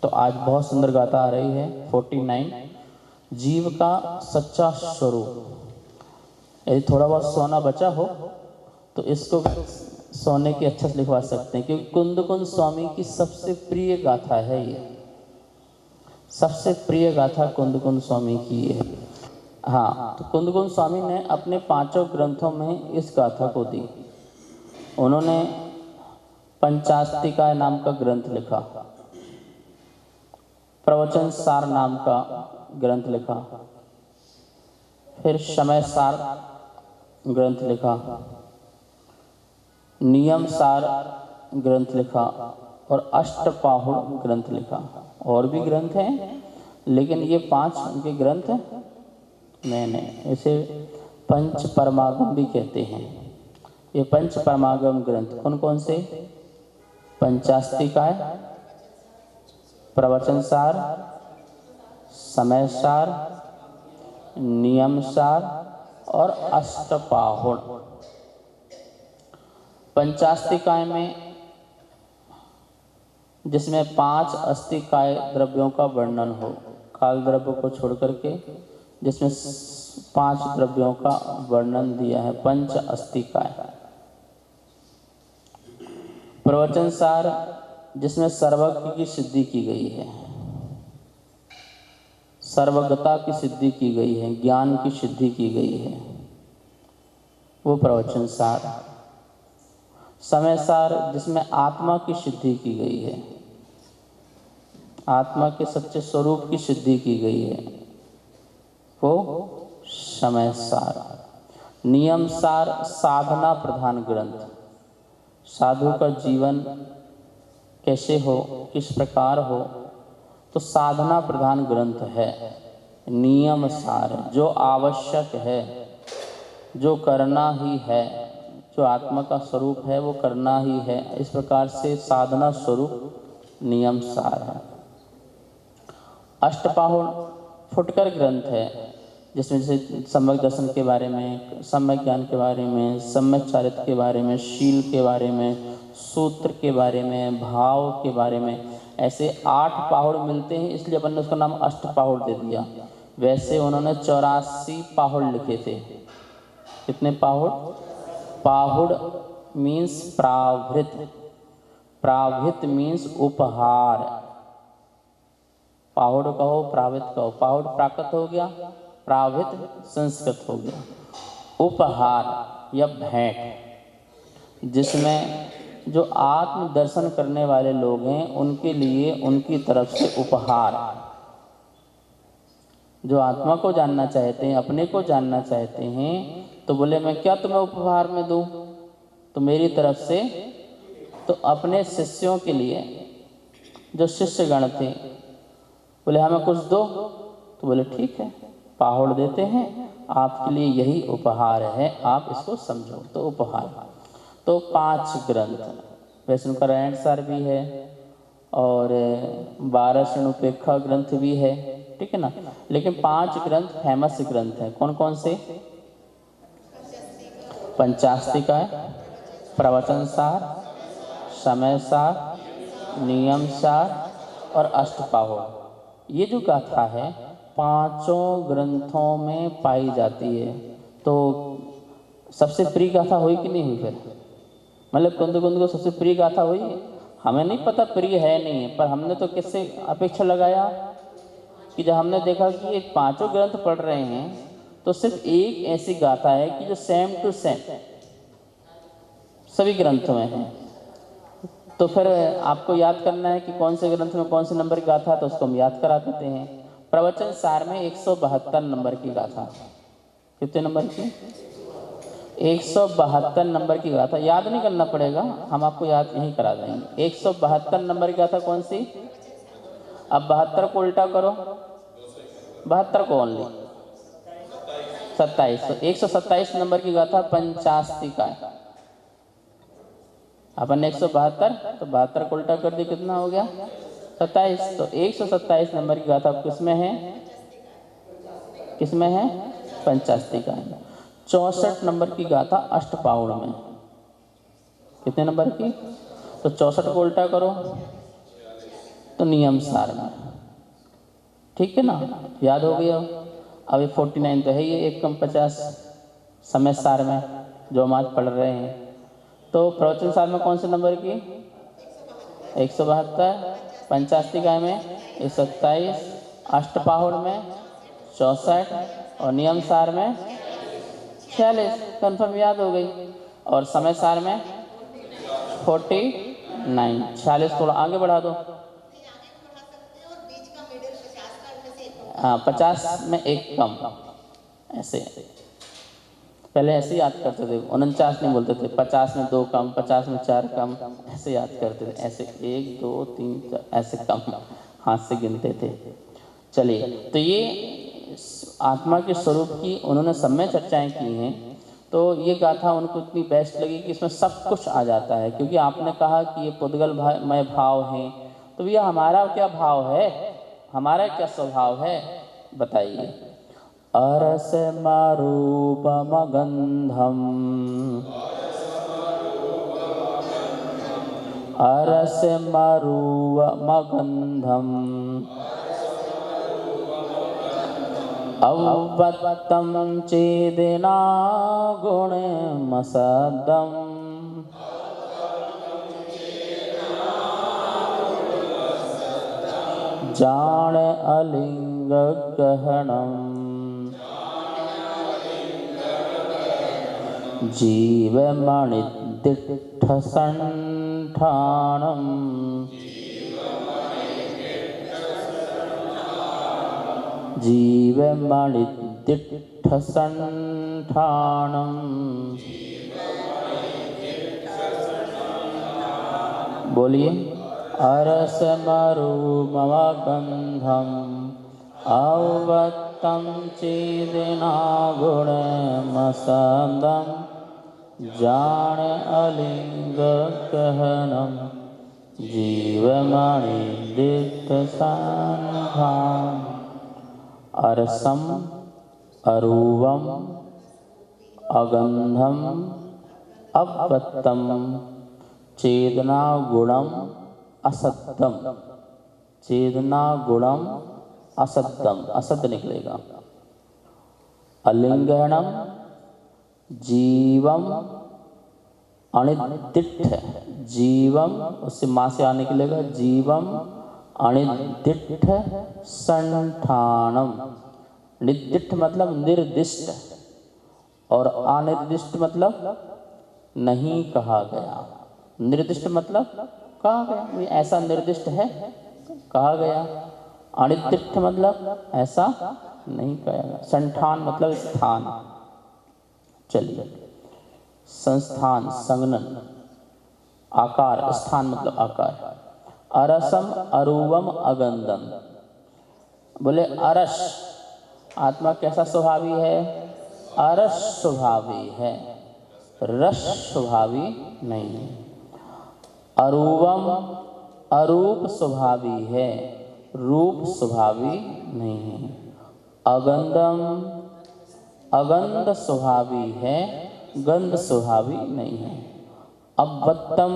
तो आज बहुत सुंदर गाथा आ रही है 49, जीव का सच्चा स्वरूप। यदि थोड़ा बहुत सोना बचा हो तो इसको सोने की अच्छा से लिखवा सकते हैं, क्योंकि कुंद कुंद स्वामी की सबसे प्रिय गाथा है ये, सबसे प्रिय गाथा कुंद कुंद स्वामी की है। हाँ, तो कुंद कुंद स्वामी ने अपने 5 ग्रंथों में इस गाथा को दी। उन्होंने पंचास्तिका नाम का ग्रंथ लिखा, प्रवचन सार नाम का ग्रंथ लिखा, फिर समय सार ग्रंथ लिखा, नियम सार ग्रंथ लिखा और अष्टपाहुड़ ग्रंथ लिखा। और भी ग्रंथ हैं, लेकिन ये 5 उनके ग्रंथ नहीं, इसे पंच परमागम भी कहते हैं। ये पंच परमागम ग्रंथ कौन कौन से? पंचास्तिकाय, प्रवचन सार, समय सार, नियम सार और अष्टपाहुड़। पंचास्तिकाय में जिसमें 5 अस्तिकाय द्रव्यों का वर्णन हो, काल द्रव्य को छोड़ करके, जिसमें 5 द्रव्यों का वर्णन दिया है, पंच अस्तिकाय। प्रवचन सार जिसमें सर्वज्ञ की सिद्धि की गई है, सर्वज्ञता की सिद्धि की गई है, ज्ञान की सिद्धि की गई है, वो प्रवचन सार। समय सार जिसमें आत्मा की सिद्धि की गई है, आत्मा के सच्चे स्वरूप की सिद्धि की गई है, वो समय सार। नियम सार साधना प्रधान ग्रंथ, साधु का जीवन कैसे हो, किस प्रकार हो, तो साधना प्रधान ग्रंथ है। नियम सार जो आवश्यक है, जो करना ही है, जो आत्मा का स्वरूप है वो करना ही है, इस प्रकार से साधना स्वरूप नियम सार है। अष्टपाहुड़ फुटकर ग्रंथ है, जिसमें जैसे सम्यक दर्शन के बारे में, सम्यक ज्ञान के बारे में, सम्यक चारित्र के बारे में, शील के बारे में, सूत्र के बारे में, भाव के बारे में, ऐसे 8 पाहुड़ मिलते हैं, इसलिए अपन ने उसका नाम अष्टपाहुड़ दे दिया। वैसे उन्होंने 84 पाहुड़ लिखे थे। कितने पाहुड़? पाहुड़ मीन्स प्रावृत, प्रावृत मीन्स उपहार। पाहुड़ कहो, प्रावृत कहो। पाहुड़ प्राकृत हो गया, प्रावृत संस्कृत हो गया। उपहार या भेंट, जिसमें जो आत्म दर्शन करने वाले लोग हैं उनके लिए उनकी तरफ से उपहार, जो आत्मा को जानना चाहते हैं, अपने को जानना चाहते हैं, तो बोले मैं क्या तुम्हें उपहार में दूं? तो मेरी तरफ से, तो अपने शिष्यों के लिए, जो शिष्यगण थे, बोले हमें कुछ दो, तो बोले ठीक है, पाहुड़ देते हैं, आपके लिए यही उपहार है, आप इसको समझो। तो उपहार। तो 5 ग्रंथ, वैष्णव नारायण सार भी है और 12 शरणोपेक्षा ग्रंथ भी है, ठीक है ना। लेकिन 5 ग्रंथ फेमस ग्रंथ हैं। कौन कौन से? पंचास्तिका, प्रवचन सार, समय सार, नियम सार और अष्टपाहुड़। ये जो गाथा है 5 ग्रंथों में पाई जाती है। तो सबसे प्रिय गाथा हुई कि नहीं हुई? फिर मतलब कुंद कुंद को सबसे प्रिय गाथा हुई। हमें नहीं पता प्रिय है नहीं है, पर हमने तो किससे अपेक्षा लगाया कि जब हमने देखा कि ये 5 ग्रंथ पढ़ रहे हैं तो सिर्फ एक ऐसी गाथा है कि जो सेम टू सेम सभी ग्रंथों में है। तो फिर आपको याद करना है कि कौन से ग्रंथ में कौन से नंबर की गाथा है, तो उसको हम याद करा देते हैं। प्रवचन सार में 172 नंबर की गाथा। कितने नंबर की? 172 नंबर की गाथा। याद नहीं करना पड़ेगा, हम आपको याद नहीं करा देंगे। 172 नंबर की गाथा कौन सी? अब 72 को उल्टा करो, 72 को ओनली 27, तो 127 नंबर की गाथा पंचास्तिका। अपन ने 172, तो 72 को उल्टा कर दिया, कितना हो गया? 27। तो 127 नंबर की गाथा किसमें है? किसमें है? पंचास्तिका में। 64 नंबर की गाथा अष्टपाहुड़ में। कितने नंबर की? तो 64 को उल्टा करो, तो नियम सार में, ठीक है ना, याद हो गया। अब ये 49 तो है ये 1 कम 50 समय सार में जो हम आज पढ़ रहे हैं। तो प्रवचन सार में कौन से नंबर की 172, पंचास्तिकाय में 127, अष्टपाहुर में 64 और नियम सार में 46। कन्फर्म याद हो गई। और समय सार में 49। 46 थोड़ा आगे बढ़ा दो। हाँ 50 में 1 कम, ऐसे पहले ऐसे याद करते थे, 49 नहीं बोलते थे, 50 में 2 कम, 50 में 4 कम, ऐसे याद करते थे, ऐसे 1 2 3 4 ऐसे कम हाथ से गिनते थे। चलिए, तो ये आत्मा के स्वरूप की उन्होंने सब में चर्चाएं की हैं। तो ये गाथा उनको इतनी बेस्ट लगी कि इसमें सब कुछ आ जाता है, क्योंकि आपने कहा कि ये पुद्गलमय भाव हैं, तो भैया हमारा क्या भाव है, हमारा क्या स्वभाव है, बताइए। अरसमरूपमगन्धम् अरसमरूपमगन्धम् अव्यक्तं चेदना गुणमसदम् जान अलिंग गहनम् जीवमणिदिट्ठसंठानम् जीवमणिदिट्ठसंठानम्। बोलिए। अरसमरूपमगन्धम् अव्यक्तं चेदना गुणमसदम् जान अलिंग गहनम् जीवमणिदिट्ठसंठानम्। अरसम अरूपम अगंधम अव्यक्तम चेदना गुणम असत्यम। चेदना गुणम असत्यम, असत निकलेगा। अलिंगणम जीवम अनिदिट्ठ, जीवम उससे मां से आ निकलेगा, जीवम अनिदिट्ठ संठानम। निदिट्ठ मतलब निर्दिष्ट और अनिर्दिष्ट मतलब नहीं कहा गया। निर्दिष्ट मतलब कहा गया, ऐसा निर्दिष्ट है कहा गया। अनिर्दिष्ट मतलब ऐसा नहीं कहा गया। संठान मतलब स्थान। चलिए, संस्थान संगनन, आकार, स्थान मतलब आकार। अरसम अरूपम अगंधम। बोले अरस आत्मा कैसा स्वभावी है, अरस स्वभावी है, रस स्वभावी नहीं है। अरूपम अरूप स्वभावी है, रूप स्वभावी नहीं है। अगंधम अगंध स्वभावी है, गंध स्वभावी नहीं है। अव्यक्तम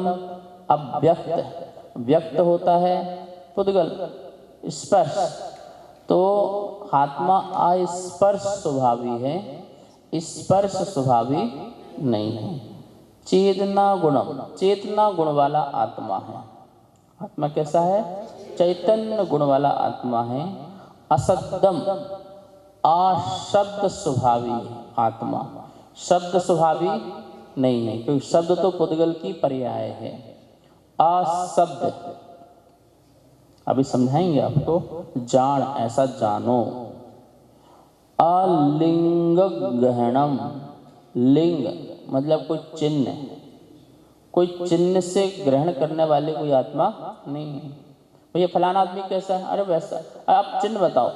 अव्यक्त, व्यक्त होता है पुद्गल स्पर्श, तो आत्मा अस्पर्श स्वभावी है, स्पर्श स्वभावी नहीं है। चेतना गुणम, चेतना गुण वाला आत्मा है। आत्मा कैसा है, चैतन्य गुण वाला आत्मा है। असद्दम अशब्द स्वभावी आत्मा, शब्द स्वभावी नहीं है, क्योंकि शब्द तो पुद्गल की पर्याय है। अशब्द अभी समझाएंगे आपको। जान ऐसा जानो। अलिंग गहनम, लिंग मतलब कोई चिन्ह, कोई चिन्ह से ग्रहण करने वाले कोई आत्मा नहीं है। भैया फलाना आदमी कैसा है, अरे वैसा, आप चिन्ह बताओ।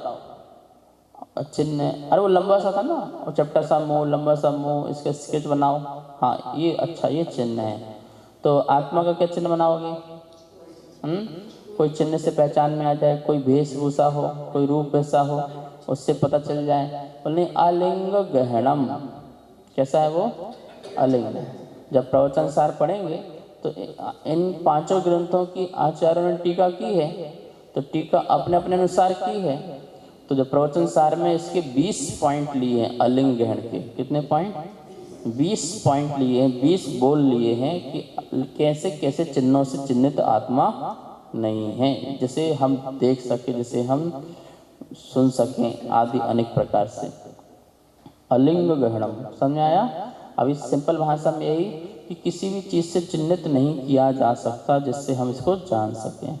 चिन्ह, अरे वो लंबा सा था ना, वो चपटा सा मुंह, लंबा सा मुंह, इसका स्केच बनाओ। हाँ ये अच्छा, ये चिन्ह है। तो आत्मा का क्या चिन्ह बनाओगे? कोई चिन्ह से पहचान में आ जाए, कोई वेशभूषा हो, कोई रूप वैसा हो, उससे पता चल जाए। बोले अलिंग गहनम, कैसा है वो, अलिंग। जब प्रवचन सार पढ़ेंगे तो इन 5 ग्रंथों की आचार्यों ने टीका की है, तो टीका अपने अपने अनुसार की है। तो जो प्रवचन सार में इसके 20 पॉइंट लिए हैं अलिंग ग्रहण के। कितने पॉइंट? 20 पॉइंट लिए हैं, 20 बोल लिए हैं कि कैसे कैसे चिन्हों से चिन्हित आत्मा नहीं है, जिसे हम देख सके, जिसे हम सुन सकें, आदि अनेक प्रकार से। अलिंग ग्रहणम समझ आया? अभी सिंपल भाषा में यही कि किसी भी चीज़ से चिन्हित नहीं किया जा सकता जिससे हम इसको जान सकें।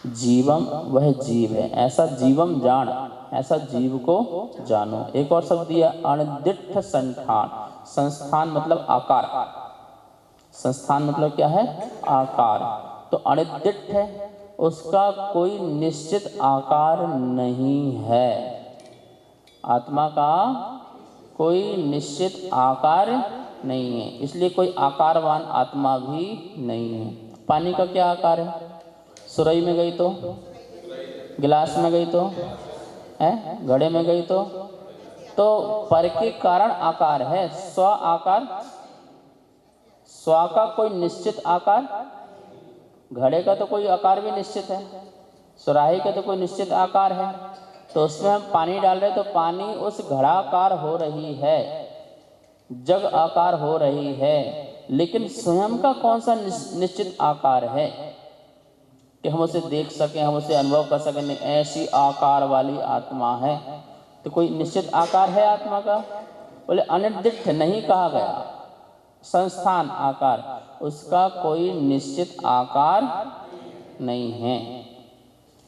जीवम वह जीव है, ऐसा जीवम जान, ऐसा जीव को जानो। एक और शब्द दिया अनिदिष्ट संस्थान। संस्थान मतलब आकार, संस्थान मतलब क्या है? आकार। तो अनिदिष्ट है, उसका कोई निश्चित आकार नहीं है। आत्मा का कोई निश्चित आकार नहीं है, इसलिए कोई आकारवान आत्मा भी नहीं है। पानी का क्या आकार है? सुरई में गई तो, गिलास में गई तो, है घड़े में गई तो पर के कारण आकार है। स्व आकार, स्व का कोई निश्चित आकार, घड़े का तो कोई आकार भी निश्चित है, सुराही का तो कोई निश्चित आकार है। तो उसमें हम पानी डाल रहे तो पानी उस घड़ाकार हो रही है, जग आकार हो रही है, लेकिन स्वयं का कौन सा निश्चित आकार है कि हम उसे देख सकें, हम उसे अनुभव कर सकें? नहीं, ऐसी आकार वाली आत्मा है। तो कोई निश्चित आकार है आत्मा का? बोले अनिर्दिष्ट नहीं कहा गया, संस्थान आकार, उसका कोई निश्चित आकार नहीं है।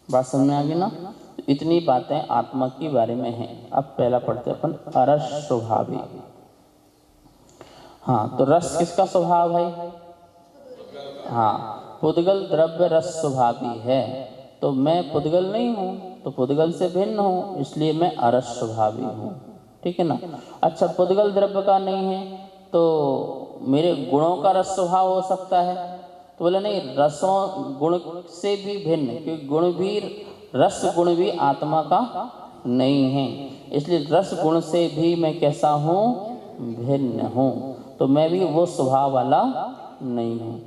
बात समझ में आ गई ना? तो इतनी बातें आत्मा के बारे में हैं। अब पहला पढ़ते अपन अरस स्वभावी। हाँ, तो रस किसका स्वभाव है? हाँ, पुद्गल द्रव्य रस स्वभावी है। तो मैं पुद्गल नहीं हूँ, तो पुद्गल से भिन्न हूँ, इसलिए मैं अरस स्वभावी हूँ। ठीक है ना? अच्छा, पुद्गल द्रव्य का नहीं है तो मेरे गुणों का रस स्वभाव हो सकता है? तो बोले नहीं, रसों गुण से भी भिन्न, क्योंकि गुण भी, रस गुण भी आत्मा का नहीं है, इसलिए रस गुण से भी मैं कैसा हूँ? भिन्न हूँ। तो मैं भी वो स्वभाव वाला नहीं हूँ।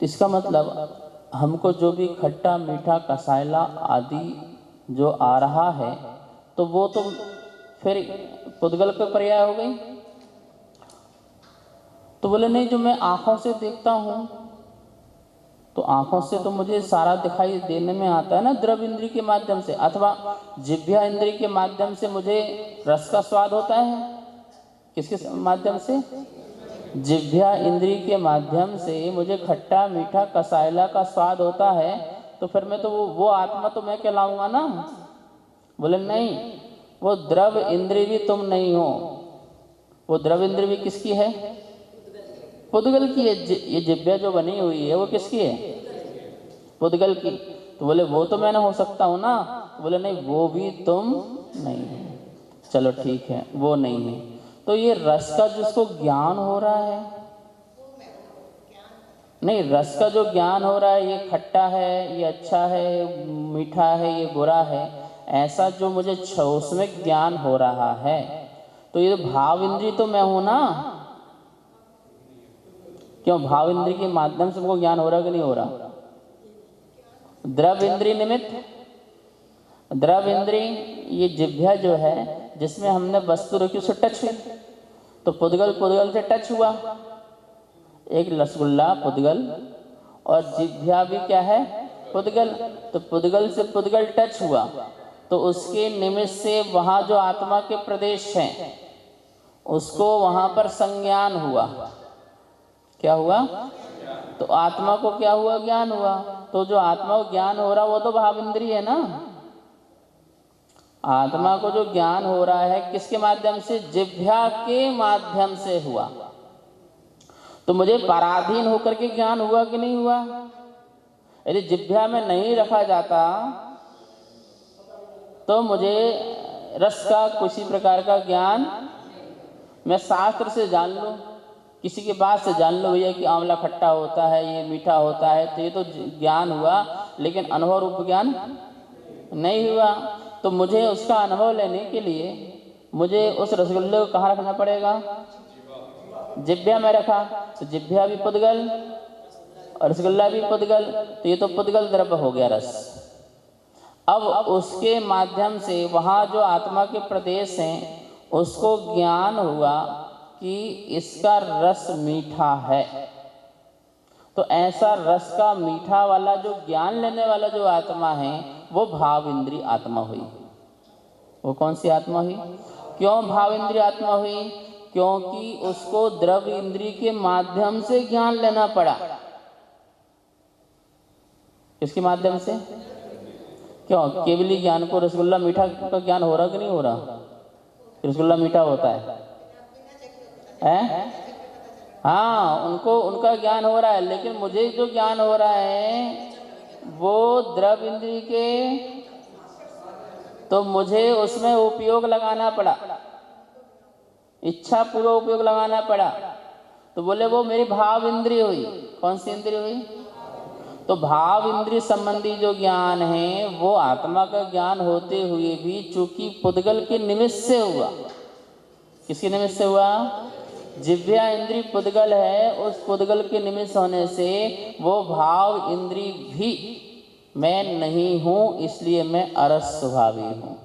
इसका मतलब हमको जो भी खट्टा मीठा कसायला आदि जो आ रहा है, तो वो तो फिर पुद्गल का पर्याय हो गई। तो बोले नहीं, जो मैं आंखों से देखता हूँ, तो आंखों से तो मुझे सारा दिखाई देने में आता है ना, द्रव्य इंद्रिय के माध्यम से, अथवा जिह्वा इंद्रिय के माध्यम से मुझे रस का स्वाद होता है। किसके माध्यम से? जिह्वा इंद्रिय के माध्यम से मुझे खट्टा मीठा कसायला का स्वाद होता है। तो फिर मैं तो वो आत्मा तो मैं कहलाऊंगा ना? बोले नहीं, वो द्रव्य इंद्रिय भी तुम नहीं हो। वो द्रव्य इंद्रिय भी किसकी है? पुद्गल की है। ये जिह्वा जो बनी हुई है वो किसकी है? पुद्गल की। तो बोले वो तो मैं ना हो सकता हूँ ना? बोले नहीं, वो भी तुम नहीं है। चलो ठीक है, वो नहीं है। तो ये रस का जिसको ज्ञान हो रहा है, नहीं, रस का जो ज्ञान हो रहा है, ये खट्टा है, ये अच्छा है, मीठा है, ये बुरा है, ऐसा जो मुझे उसमें ज्ञान हो रहा है, तो ये भाव इंद्रिय तो मैं हूं ना? क्यों? भाव इंद्रिय के माध्यम से हमको ज्ञान हो रहा कि नहीं हो रहा? द्रव्य इंद्रिय निमित्त, द्रव्य इंद्रिय ये जिह्वा जो है, जिसमें हमने वस्तु रखी उसे टच हुई, तो पुद्गल पुद्गल से टच हुआ। एक रसगुल्ला पुद्गल और जिह्वा भी क्या है? पुद्गल। तो पुद्गल से पुद्गल टच हुआ, तो उसके निमित्त से वहाँ जो आत्मा के प्रदेश हैं उसको वहाँ पर संज्ञान हुआ। क्या हुआ? तो आत्मा को क्या हुआ? ज्ञान हुआ। तो जो आत्मा को ज्ञान हो रहा वो तो भाव इंद्रिय है ना? आत्मा को जो ज्ञान हो रहा है किसके माध्यम से? जिह्वा के माध्यम से हुआ। तो मुझे पराधीन होकर के ज्ञान हुआ कि नहीं हुआ? यदि जिह्वा में नहीं रखा जाता तो मुझे रस का किसी प्रकार का ज्ञान, मैं शास्त्र से जान लूं, किसी के बात से जान लो भैया कि आंवला खट्टा होता है, ये मीठा होता है, तो ये तो ज्ञान हुआ, लेकिन अनुभव रूप ज्ञान नहीं हुआ। तो मुझे उसका अनुभव लेने के लिए मुझे उस रसगुल्ले को कहाँ रखना पड़ेगा? जिह्वा में रखा, तो जिह्वा भी पुद्गल और रसगुल्ला भी पुद्गल, तो ये तो पुद्गल द्रव्य हो गया रस। अब उसके माध्यम से वहाँ जो आत्मा के प्रदेश हैं उसको ज्ञान हुआ कि इसका रस मीठा है। तो ऐसा रस का मीठा वाला जो ज्ञान लेने वाला जो आत्मा है वो भाव इंद्रिय आत्मा हुई। वो कौन सी आत्मा हुई? क्यों भाव इंद्रिय आत्मा हुई? क्योंकि उसको द्रव्य इंद्रिय के माध्यम से ज्ञान लेना पड़ा। किसके माध्यम से? क्यों? केवली ज्ञान को रसगुल्ला मीठा का ज्ञान हो रहा कि नहीं हो रहा? रसगुल्ला मीठा होता है? हाँ, उनको उनका ज्ञान हो रहा है, लेकिन मुझे जो ज्ञान हो रहा है वो द्रव्य इंद्रिय के, तो मुझे उसमें उपयोग लगाना पड़ा, इच्छा पूर्वक उपयोग लगाना पड़ा। तो बोले वो मेरी भाव इंद्रिय हुई। कौन सी इंद्रिय हुई? तो भाव इंद्रिय संबंधी जो ज्ञान है वो आत्मा का ज्ञान होते हुए भी चूंकि पुद्गल के निमित्त से हुआ। किसके निमित्त से हुआ? जिह्वा इंद्रिय पुद्गल है, उस पुद्गल के निमित्त होने से वो भाव इंद्रिय भी मैं नहीं हूँ, इसलिए मैं अरस स्वभावी हूँ।